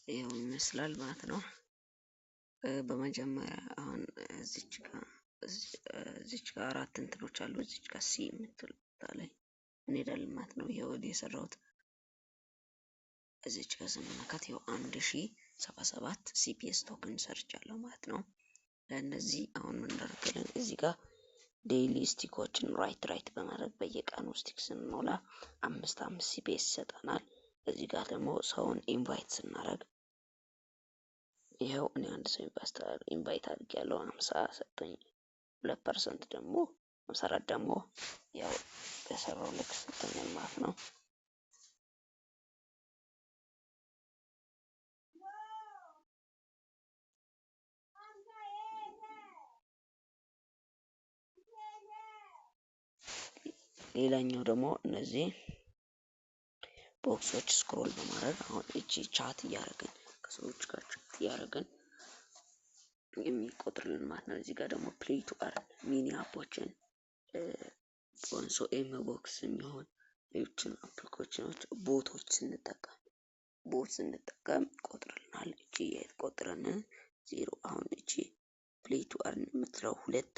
ይኸው ይመስላል ማለት ነው። በመጀመሪያ አሁን እዚች ጋር አራት እንትኖች አሉ። እዚች ጋር ሲ የምትል ቦታ ላይ እንሄዳለን ማለት ነው። ይኸው የሰራሁት እዚች ጋር ስንነካት ይኸው 1077 ሲፒኤስ ቶክን ሰርቻለሁ ማለት ነው። ለእነዚህ አሁን ምን እናደርጋለን? እዚህ ጋር ዴይሊ ስቲኮችን ራይት በማድረግ በየቀኑ ስቲክ ስንሞላ 5 ሲፒኤስ ይሰጠናል። እዚህ ጋር ደግሞ ሰውን ኢንቫይት ስናደርግ ይኸው እኔ አንድ ሰው ኢንቫይት አድርጌያለሁ 50 ሰጠኝ። 2% ደግሞ 54 ደግሞ ያው በሰራው ልክ ሰጠኛል ማለት ነው። ሌላኛው ደግሞ እነዚህ ቦክሶች ስክሮል በማድረግ አሁን እቺ ቻት እያደረግን ከሰዎች ጋር ቻት እያደረግን የሚቆጥርልን ማለት ነው። እዚህ ጋር ደግሞ ፕሌይ ቱ አርን ሚኒ አፖችን ኮንሶ ኤም ቦክስ የሚሆን ሌሎችን አፕሊኬሽኖች ቦት ስንጠቀም ይቆጥርልናል። እቺ የቆጥረን 0 አሁን እቺ ፕሌይ ቱ አርን የምትለው ሁለት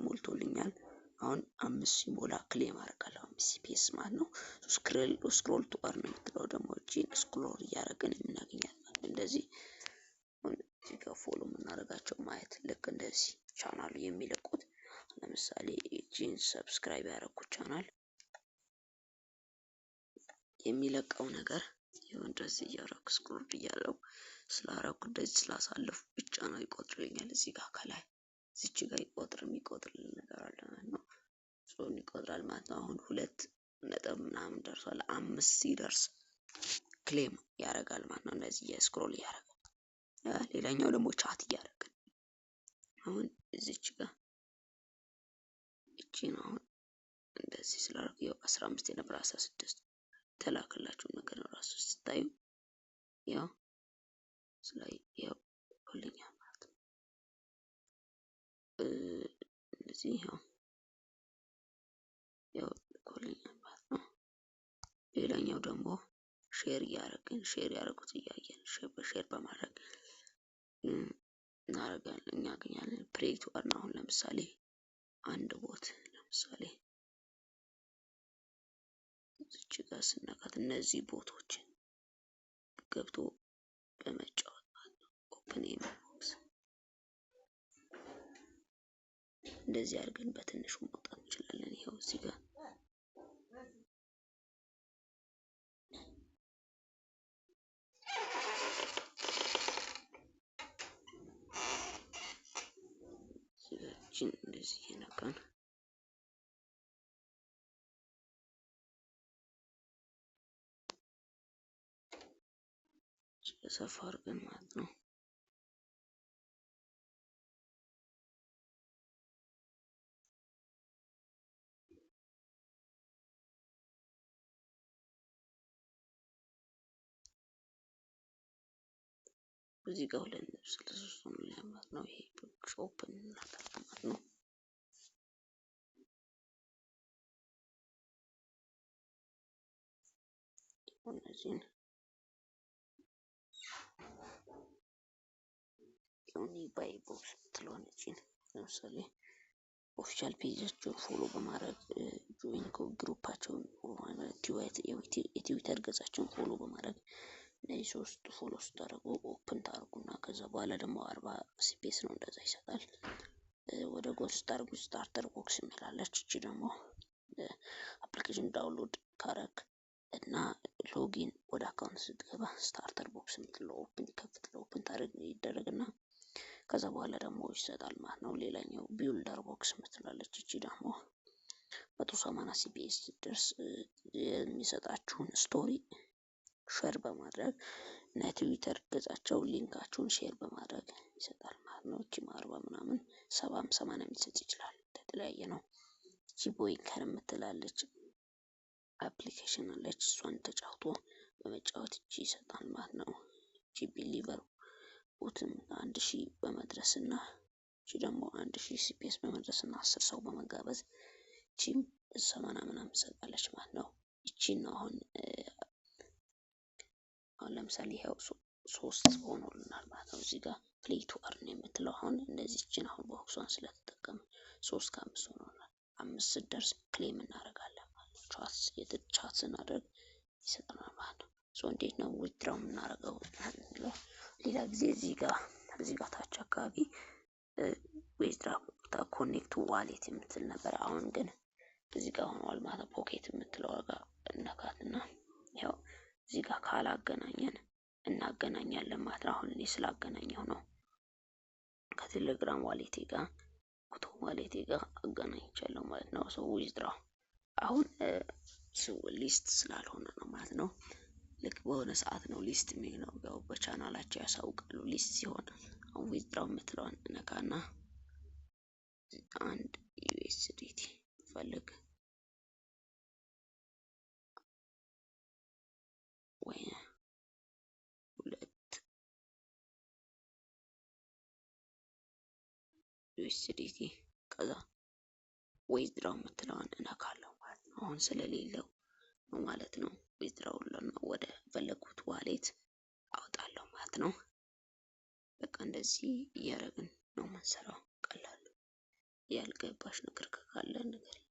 ሞልቶልኛል። አሁን 5 ሲሞላ ክሌም አደርጋለሁ 5 ሲፒኤስ ማለት ነው። ስክሮል ቱ አርን የምትለው ደግሞ እቺን ስክሮል እያደረግን የምናገኛት ማለት እንደዚህ እዚህ ጋር ፎሎ የምናደርጋቸው ማየት ልክ እንደዚህ ቻናሉ የሚለቁት ለምሳሌ እቺን ሰብስክራይብ ያደረኩት ቻናል የሚለቀው ነገር ይሁን እንደዚህ እያደረኩ ስክሮል እያደረኩ ስላደረኩ እንደዚህ ስላሳለፉ ብቻ ነው ይቆጥርልኛል። እዚህ ጋር ከላይ እዚች ጋር የሚቆጥርልን ነገር አለ ማለት ነው። ጾም ይቆጥራል ማለት ነው። አሁን 2 ነጥብ ምናምን ደርሷል። 5 ሲደርስ ክሌም ያደርጋል ማለት ነው። እንደዚህ የስክሮል እያደረገ ሌላኛው ደግሞ ቻት እያደረግን አሁን እዚች ጋር እቺን አሁን እንደዚህ ስላደረገው 15 የነበረ 16 ተላከላችሁ ነገር ነው። ራሱ ስታዩ ያው ስለይ ያው ሁሉኛ ማለት ነው። እንደዚህ ያው ሁሉኛ ማለት ነው። ሌላኛው ደግሞ ሼር ያደረጉት እያየን ሼር በማድረግ እናደርጋለን እናገኛለን። ፕሌይ ቱ አርን አሁን ለምሳሌ አንድ ቦት ለምሳሌ እዚች ጋር ስነካት እነዚህ ቦቶችን ገብቶ በመጫወት ኦፕን ኤም ቦክስ እንደዚህ አድርገን በትንሹ ማውጣት እንችላለን። ይሄው እዚህ ጋር እንደዚህ እየነካን ሰፋ አድርገን ማለት ነው። እዚህ ጋር 2.63 ነው ማለት ነው። ይሄ ኦፕን እናደርጋለን ማለት ነው። እነዚህን ዮኒ ባይ ቦክስ ትለዋን እቺን ለምሳሌ ኦፊሻል ፔጃቸውን ፎሎ በማድረግ ጆይን ግሩፓቸውን የትዊተር ገጻቸውን ፎሎ በማድረግ እነዚህ 3 ፎሎ ስታደርጉ ኦፕን ታርጉና ከዛ በኋላ ደግሞ 40 ሲፒኤስ ነው እንደዛ ይሰጣል። ወደ ጎል ስታርጉ ስታርተር ቦክስ የሚላለች እቺ ደግሞ አፕሊኬሽን ዳውንሎድ ካረክ እና ሎጊን ወደ አካውንት ስትገባ ስታርተር ቦክስ የምትለው ኦፕን ታደርግ ይደረግና ከዛ በኋላ ደግሞ ይሰጣል ማለት ነው። ሌላኛው ቢልደር ቦክስ የምትላለች እቺ ደግሞ 180 ሲፒኤስ ድረስ የሚሰጣችሁን ስቶሪ ሼር በማድረግ እና ትዊተር ገጻቸው ሊንካችሁን ሼር በማድረግ ይሰጣል ማለት ነው። እቺ 40 ምናምን 70 80 ሊሰጥ ይችላል ተለያየ ነው። እቺ ቦይከር የምትላለች አፕሊኬሽን አለች። እሷን ተጫውቶ በመጫወት እቺ ይሰጣል ማለት ነው። እቺ ቢሊቨር ቦትም 1000 በመድረስና እቺ ደግሞ 1000 ሲፒኤስ በመድረስና 10 ሰው በመጋበዝ እቺም 80 ምናምን ሰጣለች ማለት ነው። እቺን ነው አሁን ለምሳሌ ይሄው 3 ሆኖልናል ማለት ነው። እዚህ ጋር ፕሌይ ቱ አርን የምትለው አሁን እንደዚህችን አሁን ቦክሷን ስለተጠቀመ 3 ከ5 ሆኖልናል። 5 ስትደርስ ክሌም እናደርጋለን ማለት ነው። ቻት ስናደርግ ይሰጠናል ማለት ነው። እንዴት ነው ዊዝድራው የምናደርገው? ሌላ ጊዜ እዚህ ጋር ታች አካባቢ ዊዝድራው ኮኔክት ዋሌት የምትል ነበር። አሁን ግን እዚህ ጋር ሆኗል ማለት ነው። ፖኬት የምትለው ጋር እነካትና ያው እዚህ ጋር ካላገናኘን እናገናኛለን ማለት ነው። አሁን እኔ ስላገናኘው ነው ከቴሌግራም ዋሌቴ ጋር ዋሌቴ ጋር አገናኝቻለሁ ማለት ነው። ዊዝድራው አሁን ሊስት ስላልሆነ ነው ማለት ነው። ልክ በሆነ ሰዓት ነው ሊስት የሚሆነው። ያው በቻናላቸው ያሳውቃሉ ሊስት ሲሆን። አሁን ዊዝድራው የምትለውን ነካና አንድ ዩኤስዲቲ ፈልግ ወይ 2 ዩኤስዲቲ ከዛ ዊዝድራው የምትለውን እነካለሁ ማለት ነው። አሁን ስለሌለው ነው ማለት ነው። ዊዝድራው ወደ ፈለጉት ዋሌት አወጣለሁ ማለት ነው። በቃ እንደዚህ እያደረግን ነው የምንሰራው። ቀላል ያልገባሽ ነገር ካለ ንገሪኝ።